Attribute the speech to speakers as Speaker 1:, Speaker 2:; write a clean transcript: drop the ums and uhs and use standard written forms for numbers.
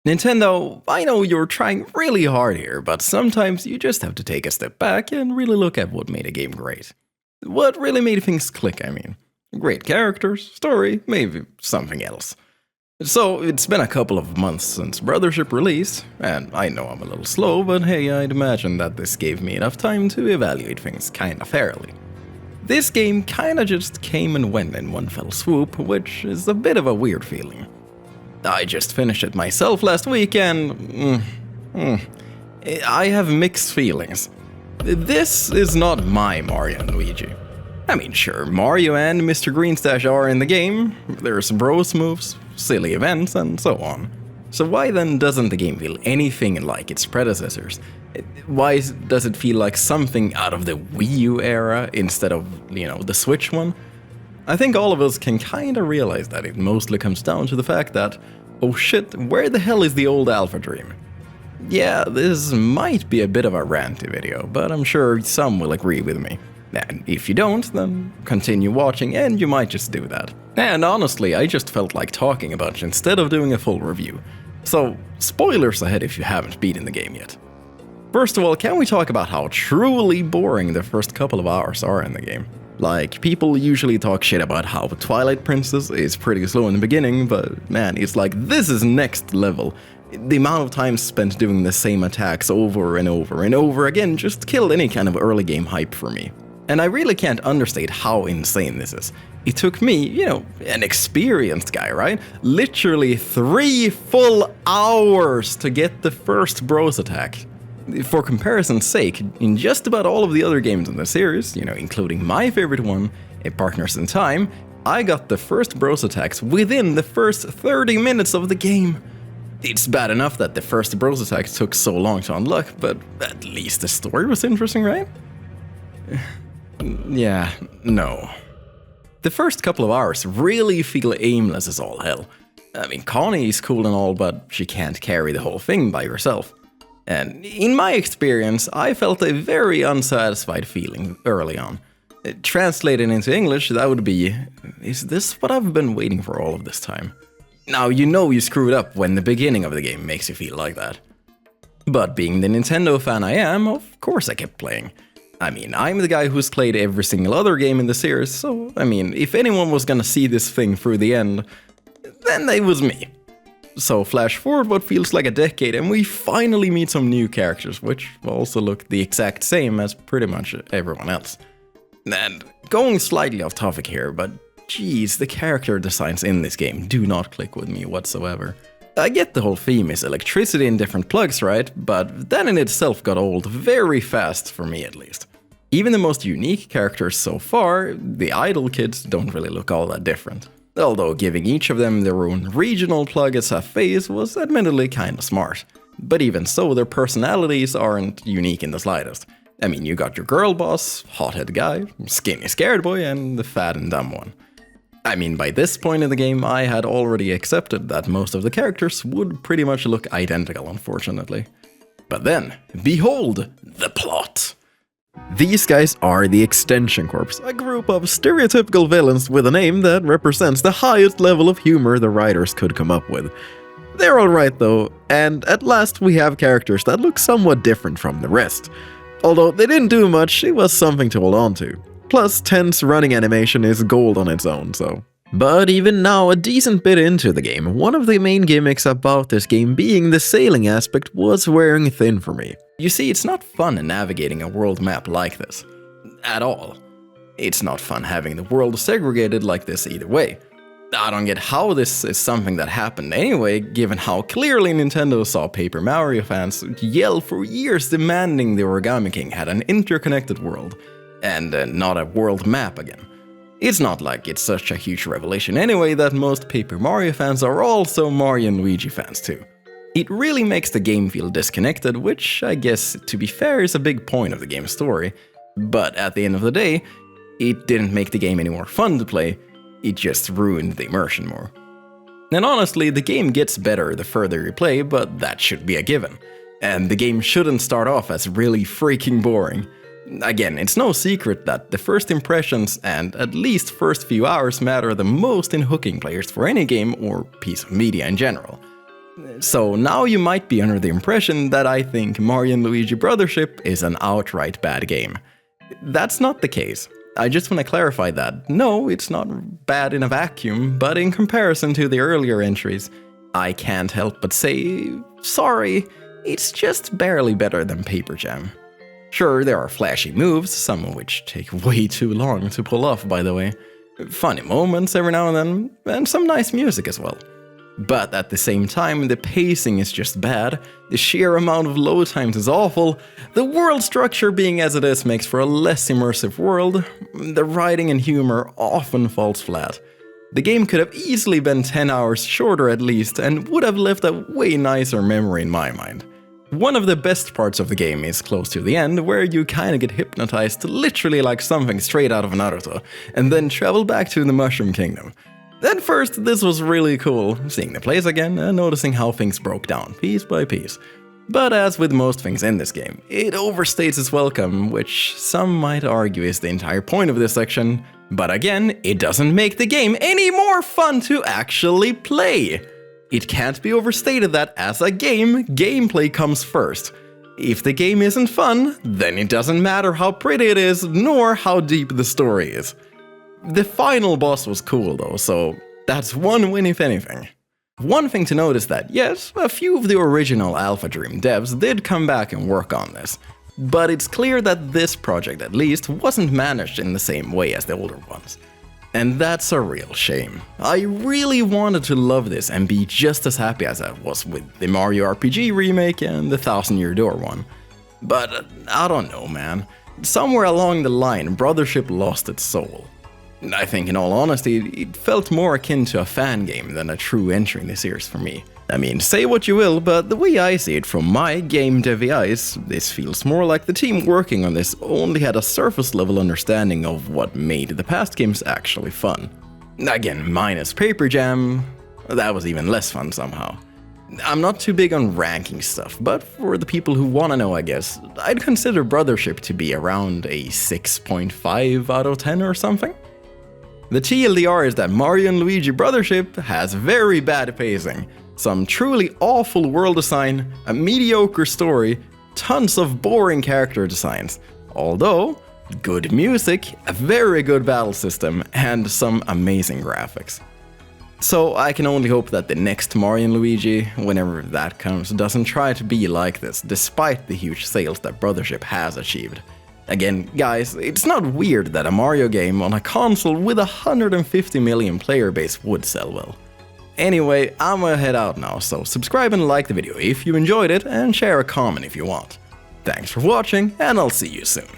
Speaker 1: Nintendo, I know you're trying really hard here, but sometimes you just have to take a step back and really look at what made a game great. What really made things click, I mean. Great characters, story, maybe something else. So, it's been a couple of months since Brothership released, and I know I'm a little slow, but hey, I'd imagine that this gave me enough time to evaluate things kinda fairly. This game kinda just came and went in one fell swoop, which is a bit of a weird feeling. I just finished it myself last week and... I have mixed feelings. This is not my Mario and Luigi. I mean, sure, Mario and Mr. Greenstash are in the game, there's bros moves, silly events, and so on. So why then doesn't the game feel anything like its predecessors? Why does it feel like something out of the Wii U era instead of, the Switch one? I think all of us can kinda realize that it mostly comes down to the fact that, oh shit, where the hell is the old Alpha Dream? Yeah, this might be a bit of a ranty video, but I'm sure some will agree with me. And if you don't, then continue watching and you might just do that. And honestly, I just felt like talking a bunch instead of doing a full review. So, spoilers ahead if you haven't beaten the game yet. First of all, can we talk about how truly boring the first couple of hours are in the game? Like, people usually talk shit about how Twilight Princess is pretty slow in the beginning, but man, it's like, this is next level. The amount of time spent doing the same attacks over and over and over again just killed any kind of early game hype for me. And I really can't understate how insane this is. It took me, an experienced guy, right? Literally 3 full hours to get the first bros attack. For comparison's sake, in just about all of the other games in the series, including my favorite one, Partners in Time, I got the first bros attacks within the first 30 minutes of the game. It's bad enough that the first bros attack took so long to unlock, but at least the story was interesting, right? Yeah, no. The first couple of hours really feel aimless as all hell. I mean, Connie is cool and all, but she can't carry the whole thing by herself. And in my experience, I felt a very unsatisfied feeling early on. Translated into English, that would be, is this what I've been waiting for all of this time? Now, you screwed up when the beginning of the game makes you feel like that. But being the Nintendo fan I am, of course I kept playing. I mean, I'm the guy who's played every single other game in the series, so, I mean, if anyone was gonna see this thing through the end, then it was me. So flash forward what feels like a decade and we finally meet some new characters, which also look the exact same as pretty much everyone else. And going slightly off topic here, but geez, the character designs in this game do not click with me whatsoever. I get the whole theme is electricity in different plugs, right? But that in itself got old very fast, for me at least. Even the most unique characters so far, the idol kids, don't really look all that different. Although giving each of them their own regional plug as a phase was admittedly kinda smart. But even so, their personalities aren't unique in the slightest. I mean, you got your girl boss, hothead guy, skinny scared boy, and the fat and dumb one. I mean, by this point in the game, I had already accepted that most of the characters would pretty much look identical, unfortunately. But then, behold, the plot! These guys are the Extension Corps, a group of stereotypical villains with a name that represents the highest level of humor the writers could come up with. They're alright though, and at last we have characters that look somewhat different from the rest. Although they didn't do much, it was something to hold on to. Plus, tense running animation is gold on its own, so. But even now, a decent bit into the game, one of the main gimmicks about this game being the sailing aspect was wearing thin for me. You see, it's not fun navigating a world map like this. At all. It's not fun having the world segregated like this either way. I don't get how this is something that happened anyway, given how clearly Nintendo saw Paper Mario fans yell for years demanding the Origami King had an interconnected world, and not a world map again. It's not like it's such a huge revelation anyway that most Paper Mario fans are also Mario and Luigi fans too. It really makes the game feel disconnected, which I guess, to be fair, is a big point of the game's story. But at the end of the day, it didn't make the game any more fun to play, it just ruined the immersion more. And honestly, the game gets better the further you play, but that should be a given. And the game shouldn't start off as really freaking boring. Again, it's no secret that the first impressions and at least first few hours matter the most in hooking players for any game or piece of media in general. So now you might be under the impression that I think Mario and Luigi Brothership is an outright bad game. That's not the case. I just want to clarify that. No, it's not bad in a vacuum, but in comparison to the earlier entries, I can't help but say, sorry, it's just barely better than Paper Jam. Sure, there are flashy moves, some of which take way too long to pull off, by the way. Funny moments every now and then, and some nice music as well. But at the same time, the pacing is just bad, the sheer amount of load times is awful, the world structure being as it is makes for a less immersive world, the writing and humor often falls flat. The game could have easily been 10 hours shorter at least, and would have left a way nicer memory in my mind. One of the best parts of the game is close to the end, where you kinda get hypnotized literally like something straight out of Naruto, and then travel back to the Mushroom Kingdom. At first, this was really cool, seeing the place again and noticing how things broke down, piece by piece. But as with most things in this game, it overstates its welcome, which some might argue is the entire point of this section, but again, it doesn't make the game any more fun to actually play. It can't be overstated that as a game, gameplay comes first. If the game isn't fun, then it doesn't matter how pretty it is, nor how deep the story is. The final boss was cool though, so that's one win if anything. One thing to note is that, yes, a few of the original Alpha Dream devs did come back and work on this, but it's clear that this project at least wasn't managed in the same way as the older ones. And that's a real shame. I really wanted to love this and be just as happy as I was with the Mario RPG remake and the Thousand Year Door one. But I don't know, man. Somewhere along the line, Brothership lost its soul. I think in all honesty, it felt more akin to a fan game than a true entry in the series for me. I mean, say what you will, but the way I see it from my game devy eyes, this feels more like the team working on this only had a surface level understanding of what made the past games actually fun. Again, minus Paper Jam, that was even less fun somehow. I'm not too big on ranking stuff, but for the people who wanna know, I guess, I'd consider Brothership to be around a 6.5 out of 10 or something. The TLDR is that Mario and Luigi Brothership has very bad pacing, some truly awful world design, a mediocre story, tons of boring character designs, although good music, a very good battle system, and some amazing graphics. So I can only hope that the next Mario and Luigi, whenever that comes, doesn't try to be like this, despite the huge sales that Brothership has achieved. Again, guys, it's not weird that a Mario game on a console with a 150 million player base would sell well. Anyway, I'm gonna head out now, so subscribe and like the video if you enjoyed it, and share a comment if you want. Thanks for watching, and I'll see you soon.